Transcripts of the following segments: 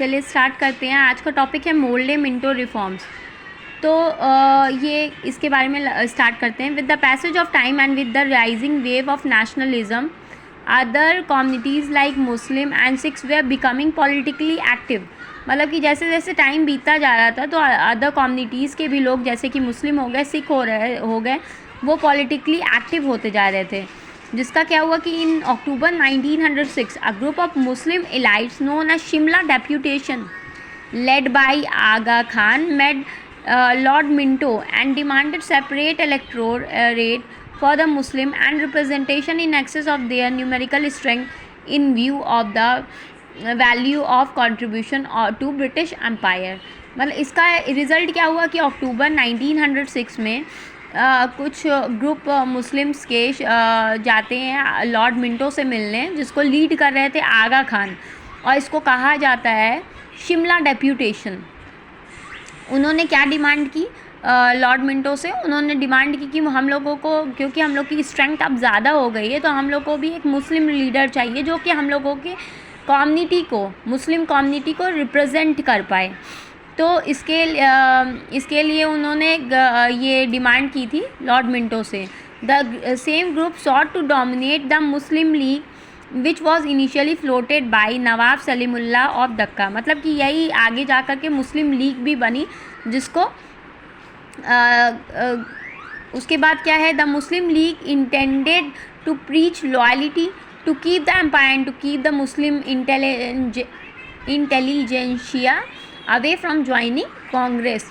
चलिए स्टार्ट करते हैं। आज का टॉपिक है मोल्डे मिंटो रिफॉर्म्स। तो ये इसके बारे में स्टार्ट करते हैं। With the passage of time and with the rising wave of nationalism other communities like Muslim and Sikhs they are becoming politically active. मतलब कि जैसे जैसे टाइम बीतता जा रहा था तो अदर कम्युनिटीज़ के भी लोग जैसे कि मुस्लिम हो गए, सिख हो गए, वो पॉलिटिकली एक्टिव होते जा रहे थे। जिसका क्या हुआ कि in October 1906 a group of Muslim elites known as Shimla deputation led by Aga Khan met Lord Minto and demanded separate electorate for the Muslim and representation in excess of their numerical strength in view of the value of contribution to British Empire। मतलब इसका result क्या हुआ कि अक्टूबर 1906 में कुछ group Muslims के जाते हैं लॉर्ड मिंटो से मिलने, जिसको लीड कर रहे थे आगा खान, और इसको कहा जाता है शिमला डेप्यूटेशन। उन्होंने क्या डिमांड की लॉर्ड मिंटो से? उन्होंने डिमांड की कि हम लोगों को, क्योंकि हम लोग की स्ट्रेंथ अब ज़्यादा हो गई है, तो हम लोग को भी एक मुस्लिम लीडर चाहिए जो कि हम लोगों के कम्युनिटी को, मुस्लिम कम्युनिटी को रिप्रेजेंट कर पाए। तो इसके लिए उन्होंने ये डिमांड की थी लॉर्ड मिंटो से। The same group sought to dominate the Muslim League which was initially floated by Nawab Salimullah of Dhaka. मतलब कि यही आगे जा कर के मुस्लिम लीग भी बनी, जिसको उसके बाद क्या है, the Muslim League intended to preach loyalty to keep the empire and to keep the Muslim intelligentsia away from joining Congress.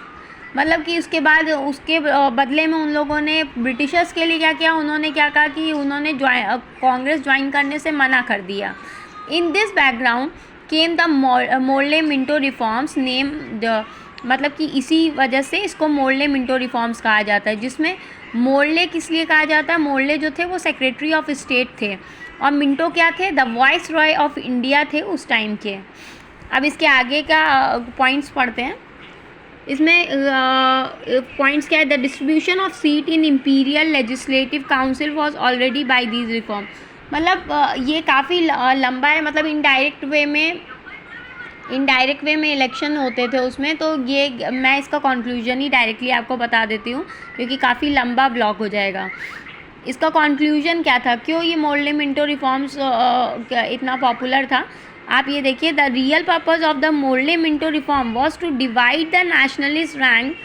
मतलब कि उसके बाद उसके बदले में उन लोगों ने ब्रिटिशर्स के लिए क्या किया, उन्होंने क्या कहा कि उन्होंने कांग्रेस ज्वाइन करने से मना कर दिया। In this background came the Morley Minto reforms named the, मतलब कि इसी वजह से इसको मोल्डे मिंटो रिफॉर्म्स कहा जाता है। जिसमें मोल्डे किस लिए कहा जाता है? मोल्डे जो थे वो सेक्रेटरी ऑफ स्टेट थे, और मिंटो क्या थे? The vice Roy of India थे उस टाइम के। अब इसके आगे का पॉइंट्स पढ़ते हैं। इसमें पॉइंट्स क्या है? The distribution of seat in imperial legislative council was already by these reform. मतलब ये काफ़ी लंबा है। मतलब इनडायरेक्ट वे में इलेक्शन होते थे उसमें। तो ये मैं इसका कंक्लूजन ही डायरेक्टली आपको बता देती हूँ, क्योंकि काफ़ी लंबा ब्लॉग हो जाएगा। इसका कंक्लूजन क्या था? क्यों ये मोल्डे मिंटो रिफॉर्म्स इतना पॉपुलर था? आप ये देखिए, the real purpose of the Morley Minto reform was to divide the nationalist rank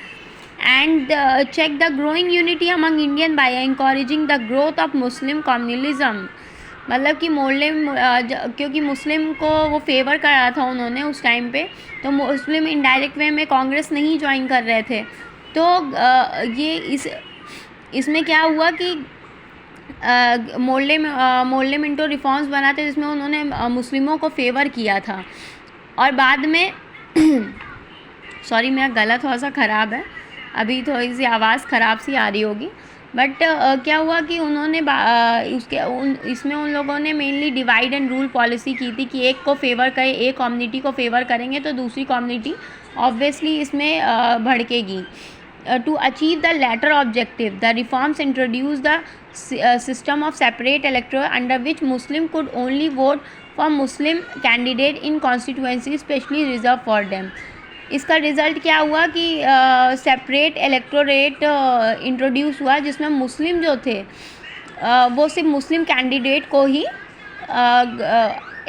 and check the growing unity among Indian by encouraging the growth of Muslim communalism. मतलब कि मोल्डे क्योंकि मुस्लिम को वो फेवर कर रहा था उन्होंने उस टाइम पे, तो मुस्लिम इनडायरेक्ट वे में कांग्रेस नहीं ज्वाइन कर रहे थे। तो ये इसमें क्या हुआ कि मोल्डे मिंटो रिफॉर्म्स बनाते जिसमें उन्होंने मुस्लिमों को फेवर किया था। और बाद में सॉरी मेरा गला थोड़ा सा ख़राब है, अभी थोड़ी सी आवाज़ ख़राब सी आ रही होगी। बट क्या हुआ कि उन्होंने इसमें उन लोगों ने mainly divide and rule policy की थी कि एक को फेवर करें, एक कम्युनिटी को फेवर करेंगे तो दूसरी कम्युनिटी ऑब्वियसली इसमें भड़केगी। To achieve the latter objective, the reforms introduced the system of separate electorate under which Muslim could only vote for Muslim candidate in constituency specially reserved for them। इसका result क्या हुआ कि separate electorate introduce हुआ, जिसमें मुस्लिम जो थे वो सिर्फ मुस्लिम कैंडिडेट को ही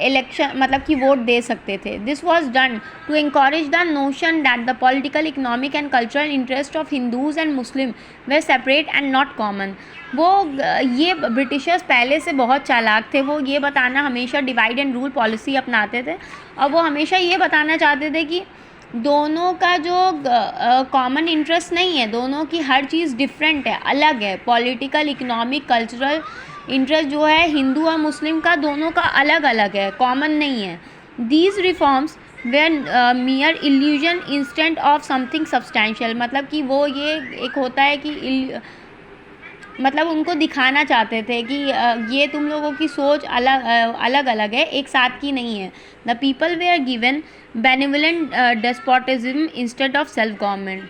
इलेक्शन मतलब कि वोट दे सकते थे। This was done to encourage the notion that the political, economic and cultural interest of Hindus and Muslim they separate and not common. वो ये ब्रिटिशर्स पहले से बहुत चालाक थे। वो ये बताना हमेशा डिवाइड एंड रूल पॉलिसी अपनाते थे, और वो हमेशा ये बताना चाहते थे कि दोनों का जो कॉमन इंटरेस्ट नहीं है, दोनों की हर चीज़ डिफरेंट है, अलग है। पॉलिटिकल, इकोनॉमिक, कल्चरल इंटरेस्ट जो है हिंदू और मुस्लिम का, दोनों का अलग अलग है, कॉमन नहीं है। These reforms were mere illusion instant of something substantial. मतलब कि वो ये एक होता है कि मतलब उनको दिखाना चाहते थे कि ये तुम लोगों की सोच अलग अलग है, एक साथ की नहीं है। The people they are given benevolent despotism instead of self government.